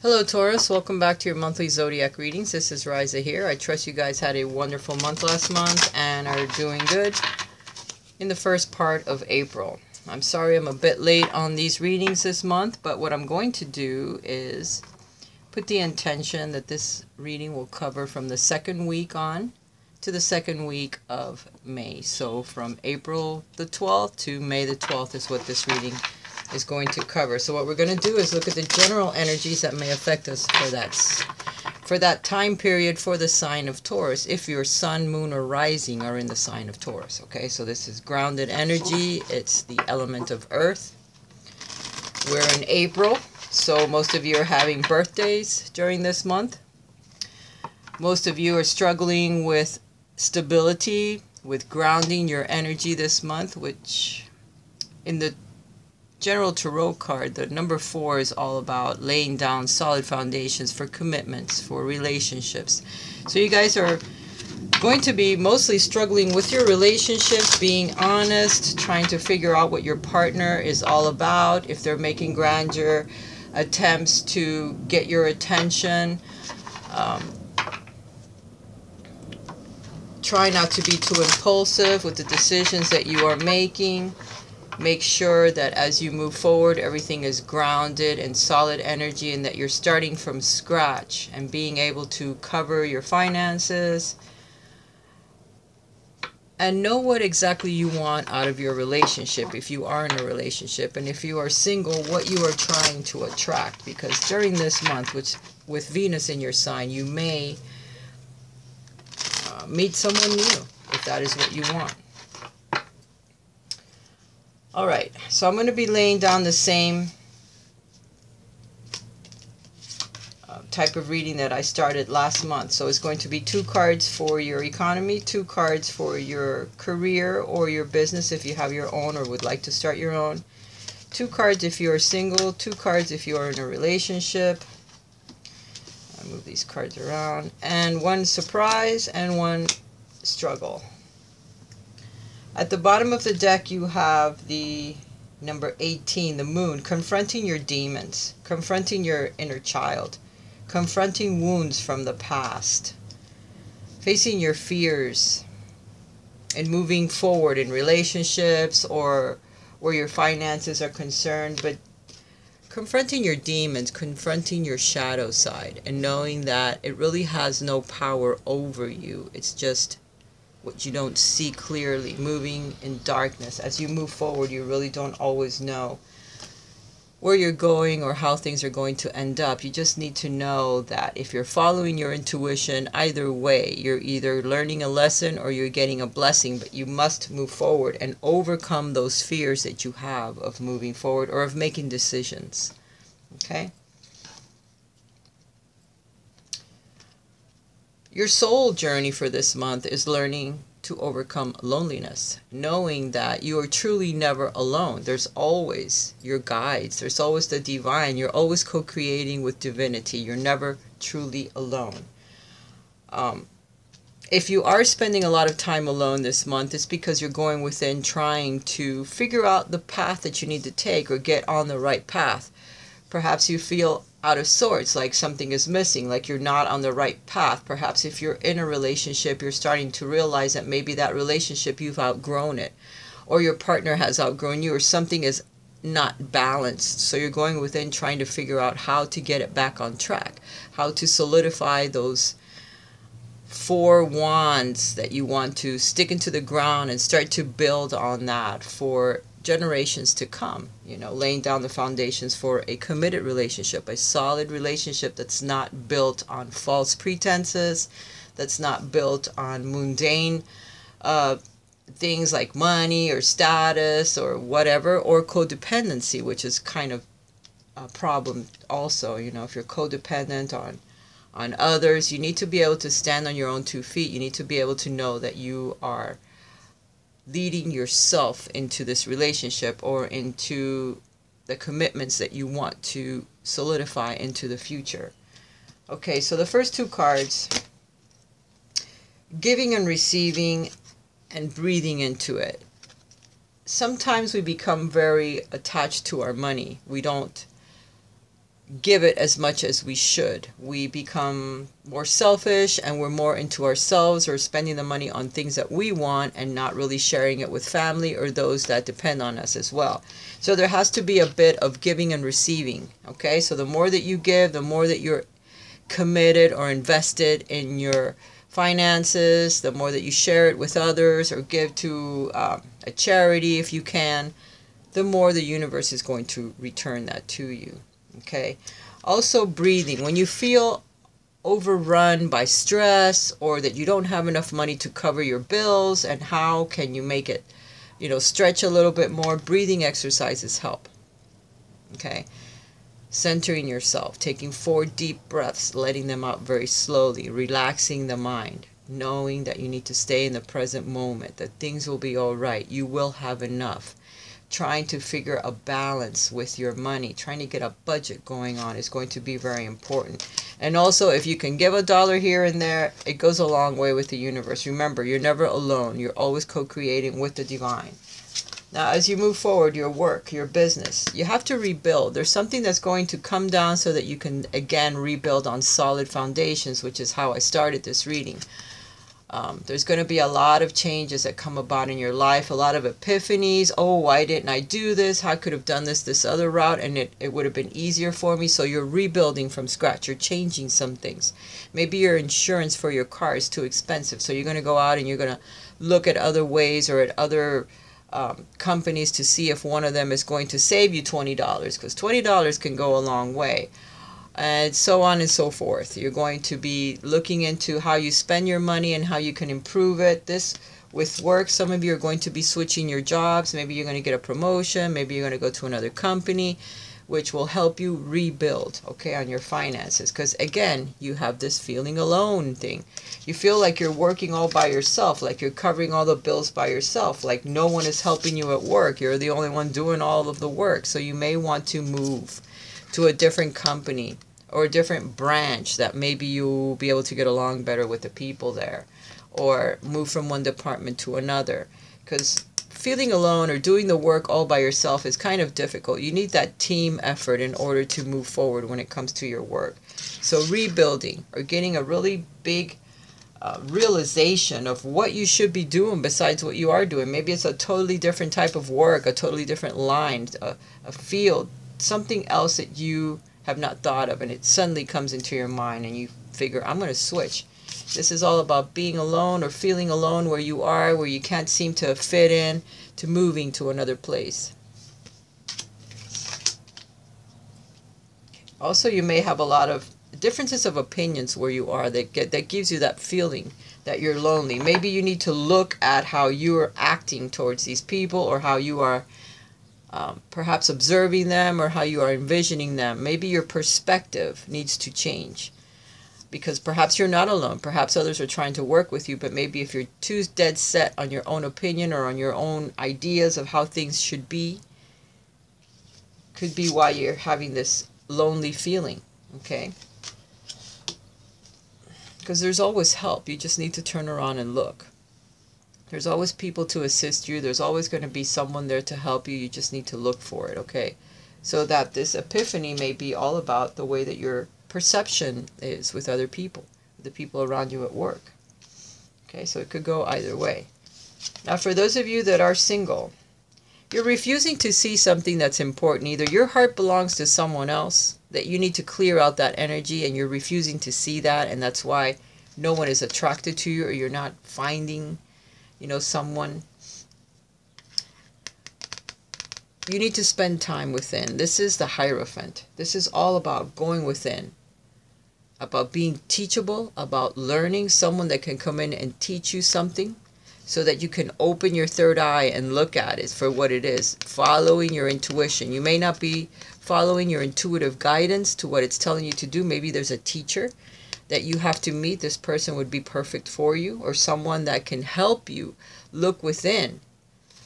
Hello Taurus, welcome back to your monthly zodiac readings. This is Raisa here. I trust you guys had a wonderful month last month and are doing good in the first part of April. I'm sorry I'm a bit late on these readings this month, but what I'm going to do is put the intention that this reading will cover from the second week on to the second week of May. So from April the 12th to May the 12th is what this reading is going to cover. So what we're going to do is look at the general energies that may affect us for that time period for the sign of Taurus, if your sun, moon, or rising are in the sign of Taurus. Okay, so this is grounded energy. It's the element of earth. We're in April, so most of you are having birthdays during this month. Most of you are struggling with stability, with grounding your energy this month, which in the General Tarot card, the number 4 is all about laying down solid foundations for commitments, for relationships. So you guys are going to be mostly struggling with your relationships, being honest, trying to figure out what your partner is all about, if they're making grandeur attempts to get your attention. Try not to be too impulsive with the decisions that you are making. Make sure that as you move forward, everything is grounded in solid energy and that you're starting from scratch and being able to cover your finances and know what exactly you want out of your relationship if you are in a relationship, and if you are single, what you are trying to attract, because during this month, which with Venus in your sign, you may meet someone new if that is what you want. Alright, so I'm going to be laying down the same type of reading that I started last month. So it's going to be 2 cards for your economy, 2 cards for your career or your business if you have your own or would like to start your own, 2 cards if you are single, 2 cards if you are in a relationship. I'll move these cards around, and 1 surprise and 1 struggle. At the bottom of the deck, you have the number 18, the moon, confronting your demons, confronting your inner child, confronting wounds from the past, facing your fears, and moving forward in relationships or where your finances are concerned, but confronting your demons, confronting your shadow side, and knowing that it really has no power over you. It's just what you don't see clearly, moving in darkness. As you move forward, you really don't always know where you're going or how things are going to end up. You just need to know that if you're following your intuition, either way, you're either learning a lesson or you're getting a blessing, but you must move forward and overcome those fears that you have of moving forward or of making decisions. Okay? Your soul journey for this month is learning to overcome loneliness, knowing that you are truly never alone. There's always your guides. There's always the divine. You're always co-creating with divinity. You're never truly alone. If you are spending a lot of time alone this month, it's because you're going within trying to figure out the path that you need to take or get on the right path. Perhaps you feel out of sorts, like something is missing, like you're not on the right path. Perhaps if you're in a relationship, you're starting to realize that maybe that relationship, you've outgrown it, or your partner has outgrown you, or something is not balanced. So you're going within trying to figure out how to get it back on track, how to solidify those 4 wands that you want to stick into the ground and start to build on that for generations to come, you know, laying down the foundations for a committed relationship, a solid relationship that's not built on false pretenses, that's not built on mundane things like money or status or whatever, or codependency, which is kind of a problem also. You know, if you're codependent on others, you need to be able to stand on your own 2 feet. You need to be able to know that you are leading yourself into this relationship or into the commitments that you want to solidify into the future. Okay, so the first 2 cards, giving and receiving and breathing into it. Sometimes we become very attached to our money. We don't give it as much as we should. We become more selfish and we're more into ourselves, or spending the money on things that we want and not really sharing it with family or those that depend on us as well. So there has to be a bit of giving and receiving, okay? So the more that you give, the more that you're committed or invested in your finances, the more that you share it with others or give to a charity if you can, the more the universe is going to return that to you. Okay. Also, breathing. When you feel overrun by stress, or that you don't have enough money to cover your bills, and how can you make it, stretch a little bit more, breathing exercises help. Okay. Centering yourself, taking 4 deep breaths, letting them out very slowly, relaxing the mind, knowing that you need to stay in the present moment, that things will be all right, you will have enough. Trying to figure a balance with your money, trying to get a budget going on is going to be very important. And also, if you can give $1 here and there, it goes a long way with the universe. Remember, you're never alone. You're always co-creating with the divine. Now, as you move forward, your work, your business, you have to rebuild. There's something that's going to come down so that you can, again, rebuild on solid foundations, which is how I started this reading. There's going to be a lot of changes that come about in your life, a lot of epiphanies. Oh, why didn't I do this? I could have done this other route, and it would have been easier for me. So you're rebuilding from scratch. You're changing some things. Maybe your insurance for your car is too expensive. So you're going to go out and you're going to look at other ways or at other companies to see if one of them is going to save you $20, because $20 can go a long way. And so on and so forth. You're going to be looking into how you spend your money and how you can improve it. This with work, some of you are going to be switching your jobs. Maybe you're going to get a promotion. Maybe you're going to go to another company, which will help you rebuild, okay, on your finances. Because again, you have this feeling alone thing. You feel like you're working all by yourself, like you're covering all the bills by yourself, like no one is helping you at work. You're the only one doing all of the work. So you may want to move to a different company or a different branch that maybe you'll be able to get along better with the people there, or move from one department to another, because feeling alone or doing the work all by yourself is kind of difficult. You need that team effort in order to move forward when it comes to your work. So rebuilding, or getting a really big realization of what you should be doing besides what you are doing. Maybe it's a totally different type of work, a totally different line, a field, something else that you have not thought of, and it suddenly comes into your mind and you figure, I'm going to switch. This is all about being alone or feeling alone where you are, where you can't seem to fit in, to moving to another place. Also, you may have a lot of differences of opinions where you are that gives you that feeling that you're lonely. Maybe you need to look at how you are acting towards these people, or how you are perhaps observing them, or how you are envisioning them. Maybe your perspective needs to change, because perhaps you're not alone. Perhaps others are trying to work with you, but maybe if you're too dead set on your own opinion or on your own ideas of how things should be, could be why you're having this lonely feeling, okay? Because there's always help. You just need to turn around and look. There's always people to assist you. There's always going to be someone there to help you. You just need to look for it, okay? So that this epiphany may be all about the way that your perception is with other people, the people around you at work. Okay, so it could go either way. Now, for those of you that are single, you're refusing to see something that's important. Either your heart belongs to someone else, that you need to clear out that energy, and you're refusing to see that, and that's why no one is attracted to you, or you're not finding someone. You need to spend time within. This is the Hierophant. This is all about going within, about being teachable, about learning, someone that can come in and teach you something so that you can open your third eye and look at it for what it is, following your intuition. You may not be following your intuitive guidance to what it's telling you to do. Maybe there's a teacher that you have to meet. This person would be perfect for you, or someone that can help you look within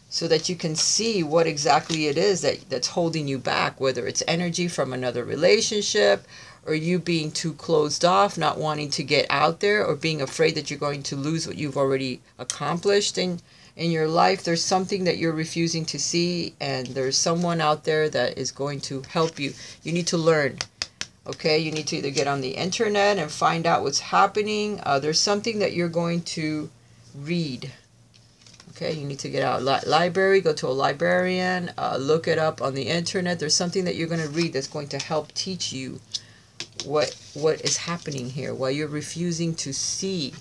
so that you can see what exactly it is that's holding you back, whether it's energy from another relationship, or you being too closed off, not wanting to get out there, or being afraid that you're going to lose what you've already accomplished in your life. There's something that you're refusing to see, and there's someone out there that is going to help you. You need to learn Okay, you need to either get on the internet and find out what's happening. There's something that you're going to read. Okay, you need to get out library, go to a librarian, look it up on the internet. There's something that you're going to read that's going to help teach you what is happening here, why you're refusing to see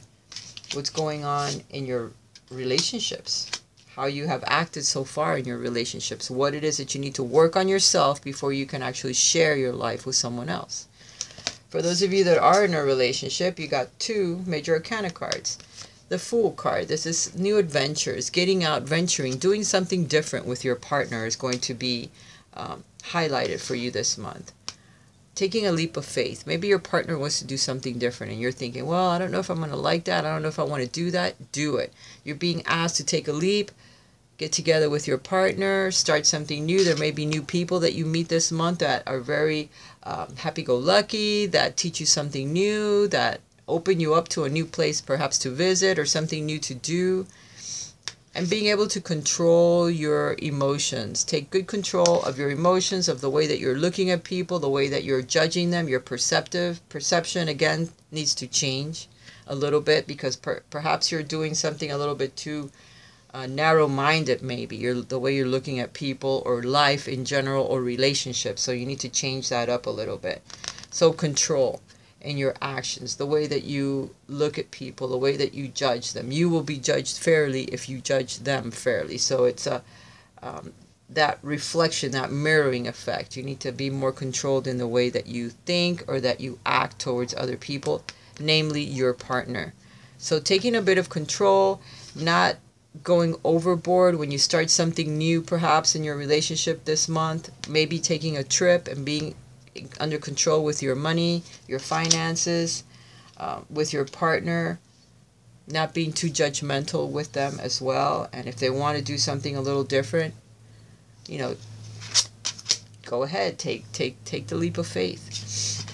what's going on in your relationships, how you have acted so far in your relationships, what it is that you need to work on yourself before you can actually share your life with someone else. For those of you that are in a relationship, you got 2 major arcana cards. The Fool card, this is new adventures, getting out, venturing, doing something different with your partner is going to be highlighted for you this month. Taking a leap of faith. Maybe your partner wants to do something different and you're thinking, well, I don't know if I'm going to like that. I don't know if I want to do that. Do it. You're being asked to take a leap, get together with your partner, start something new. There may be new people that you meet this month that are very happy-go-lucky, that teach you something new, that open you up to a new place perhaps to visit or something new to do. And being able to control your emotions. Take good control of your emotions, of the way that you're looking at people, the way that you're judging them. Your perception, again, needs to change a little bit because perhaps you're doing something a little bit too narrow-minded maybe. The way you're looking at people or life in general or relationships. So you need to change that up a little bit. So control in your actions, the way that you look at people, the way that you judge them. You will be judged fairly if you judge them fairly. So it's that reflection, that mirroring effect. You need to be more controlled in the way that you think or that you act towards other people, namely your partner. So taking a bit of control, not going overboard when you start something new perhaps in your relationship this month, maybe taking a trip and being under control with your money, your finances, with your partner, not being too judgmental with them as well. And if they want to do something a little different, you know, go ahead, take the leap of faith.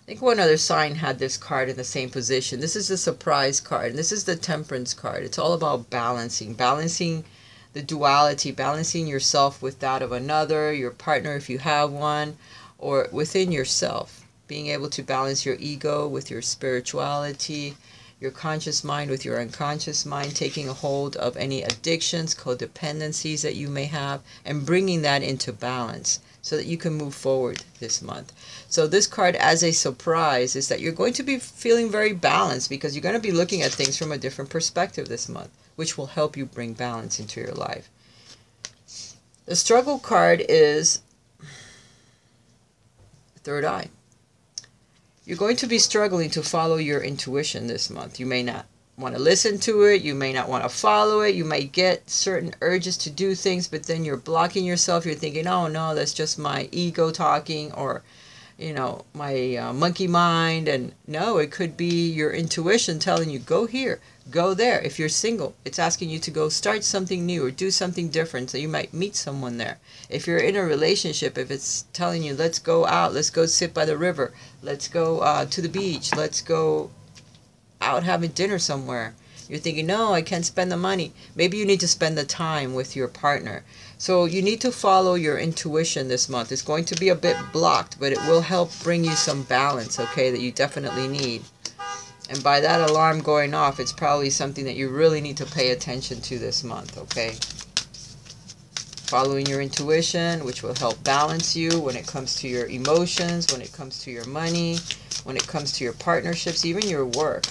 I think one other sign had this card in the same position. This is the Surprise card, and this is the Temperance card. It's all about balancing the duality, balancing yourself with that of another, your partner if you have one, or within yourself. Being able to balance your ego with your spirituality, your conscious mind with your unconscious mind, taking a hold of any addictions, codependencies that you may have, and bringing that into balance so that you can move forward this month. So this card as a surprise is that you're going to be feeling very balanced because you're going to be looking at things from a different perspective this month, which will help you bring balance into your life. The Struggle card is Third Eye. You're going to be struggling to follow your intuition this month. You may not want to listen to it. You may not want to follow it. You might get certain urges to do things, but then you're blocking yourself. You're thinking, oh no, that's just my ego talking, or you know, my monkey mind. And no, it could be your intuition telling you, go here, go there. If you're single, it's asking you to go start something new or do something different, so you might meet someone there. If you're in a relationship, if it's telling you, let's go out, let's go sit by the river, let's go to the beach, let's go out having dinner somewhere, you're thinking, no, I can't spend the money. Maybe you need to spend the time with your partner. So you need to follow your intuition this month. It's going to be a bit blocked, but it will help bring you some balance, okay, that you definitely need. And by that alarm going off, it's probably something that you really need to pay attention to this month, okay? Following your intuition, which will help balance you when it comes to your emotions, when it comes to your money, when it comes to your partnerships, even your work.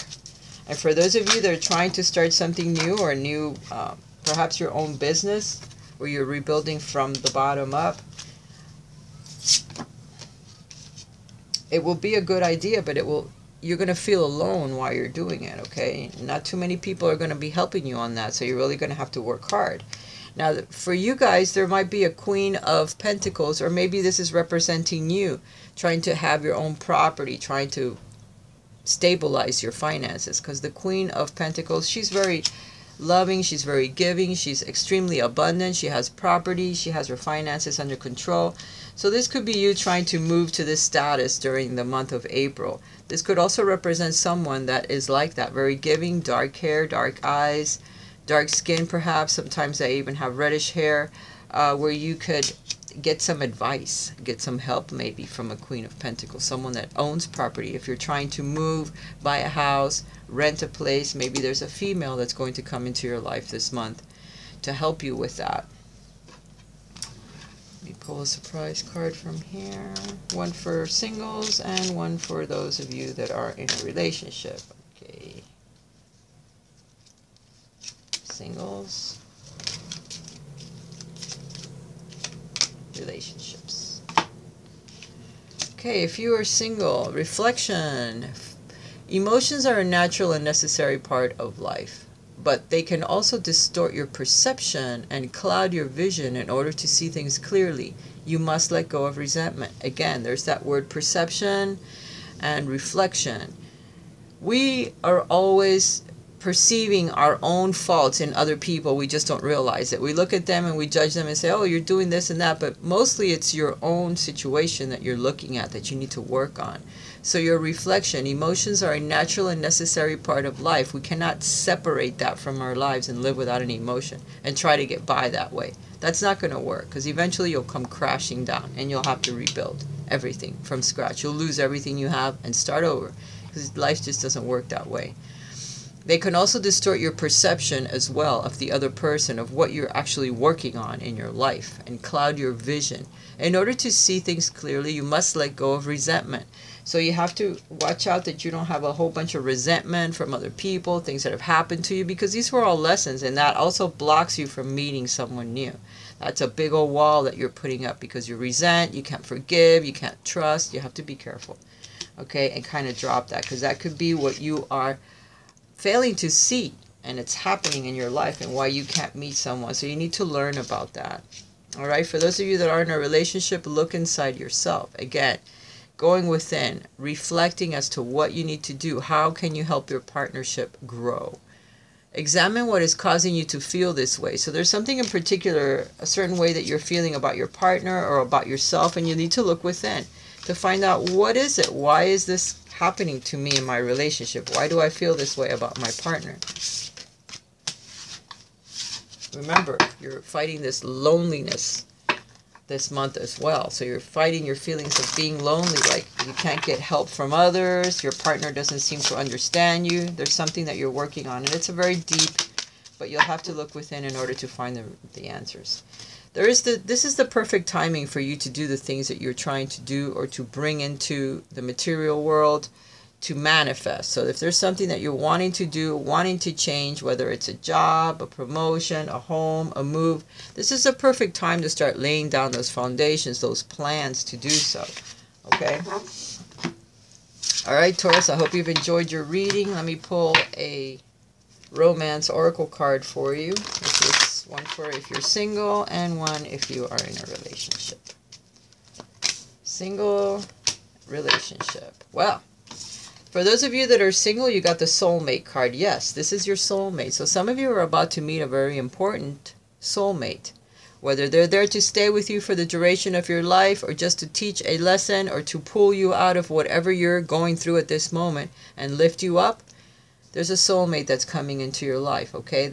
And for those of you that are trying to start something new or new, perhaps your own business, where you're rebuilding from the bottom up, it will be a good idea, but you're going to feel alone while you're doing it, okay? Not too many people are going to be helping you on that, so you're really going to have to work hard. Now, for you guys, there might be a Queen of Pentacles, or maybe this is representing you, trying to have your own property, trying to stabilize your finances, because the Queen of Pentacles, she's very loving, she's very giving, she's extremely abundant, she has property, she has her finances under control. So this could be you trying to move to this status during the month of April. This could also represent someone that is like that, very giving, dark hair, dark eyes, dark skin perhaps. Sometimes they even have reddish hair, where you could get some advice, get some help maybe from a Queen of Pentacles, someone that owns property. If you're trying to move, buy a house, rent a place, maybe there's a female that's going to come into your life this month to help you with that. Let me pull a surprise card from here. One for singles and one for those of you that are in a relationship. Okay. Singles. Relationships. Okay, if you are single, reflection. Emotions are a natural and necessary part of life, but they can also distort your perception and cloud your vision. In order to see things clearly, you must let go of resentment. Again, there's that word perception and reflection. We are always perceiving our own faults in other people. We just don't realize it. We look at them and we judge them and say, oh, you're doing this and that, but mostly it's your own situation that you're looking at that you need to work on. So your reflection, emotions are a natural and necessary part of life. We cannot separate that from our lives and live without an emotion and try to get by that way. That's not going to work, because eventually you'll come crashing down and you'll have to rebuild everything from scratch. You'll lose everything you have and start over, because life just doesn't work that way. They can also distort your perception as well of the other person, of what you're actually working on in your life, and cloud your vision. In order to see things clearly, you must let go of resentment. So you have to watch out that you don't have a whole bunch of resentment from other people, things that have happened to you, because these were all lessons, and that also blocks you from meeting someone new. That's a big old wall that you're putting up because you resent, you can't forgive, you can't trust. You have to be careful, okay, and kind of drop that, because that could be what you are failing to see, and it's happening in your life, and why you can't meet someone. So you need to learn about that. All right, for those of you that are in a relationship, look inside yourself. Again, going within, reflecting as to what you need to do. How can you help your partnership grow? Examine what is causing you to feel this way. So there's something in particular, a certain way that you're feeling about your partner or about yourself, and you need to look within to find out, what is it? Why is this happening to me in my relationship? Why do I feel this way about my partner? Remember, you're fighting this loneliness this month as well. So you're fighting your feelings of being lonely, like you can't get help from others, your partner doesn't seem to understand you. There's something that you're working on, and it's a very deep, but you'll have to look within in order to find the answers. This is the perfect timing for you to do the things that you're trying to do, or to bring into the material world, to manifest. So if there's something that you're wanting to do, wanting to change, whether it's a job, a promotion, a home, a move, this is a perfect time to start laying down those foundations, those plans to do so. Okay? All right, Taurus, I hope you've enjoyed your reading. Let me pull a romance oracle card for you. This is one for if you're single and one if you are in a relationship. Single, relationship. Well, for those of you that are single, you got the soulmate card. Yes, this is your soulmate. So some of you are about to meet a very important soulmate. Whether they're there to stay with you for the duration of your life, or just to teach a lesson, or to pull you out of whatever you're going through at this moment and lift you up, there's a soulmate that's coming into your life, okay?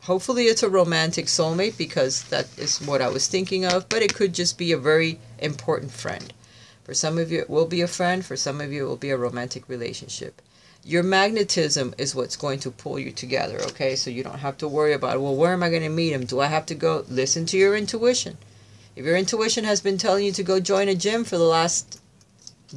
Hopefully it's a romantic soulmate, because that is what I was thinking of, but it could just be a very important friend. For some of you, it will be a friend. For some of you, it will be a romantic relationship. Your magnetism is what's going to pull you together, okay? So you don't have to worry about, well, where am I going to meet him? Do I have to go? Listen to your intuition. If your intuition has been telling you to go join a gym for the last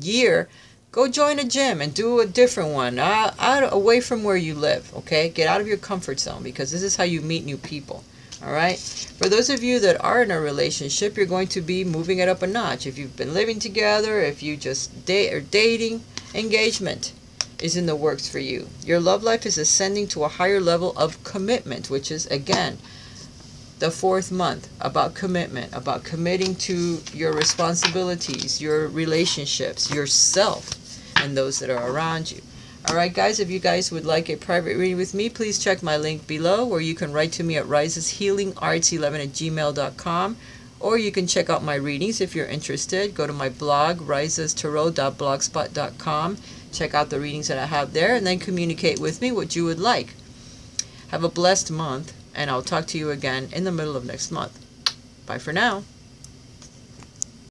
year, go join a gym and do a different one, away from where you live, okay? Get out of your comfort zone, because this is how you meet new people. All right. For those of you that are in a relationship, you're going to be moving it up a notch. If you've been living together, if you just are dating, engagement is in the works for you. Your love life is ascending to a higher level of commitment, which is, again, the 4th month, about commitment, about committing to your responsibilities, your relationships, yourself, and those that are around you. Alright guys, if you guys would like a private reading with me, please check my link below, where you can write to me at raisashealingarts11@gmail.com, or you can check out my readings if you're interested. Go to my blog, raisastarot.blogspot.com, check out the readings that I have there, and then communicate with me what you would like. Have a blessed month, and I'll talk to you again in the middle of next month. Bye for now.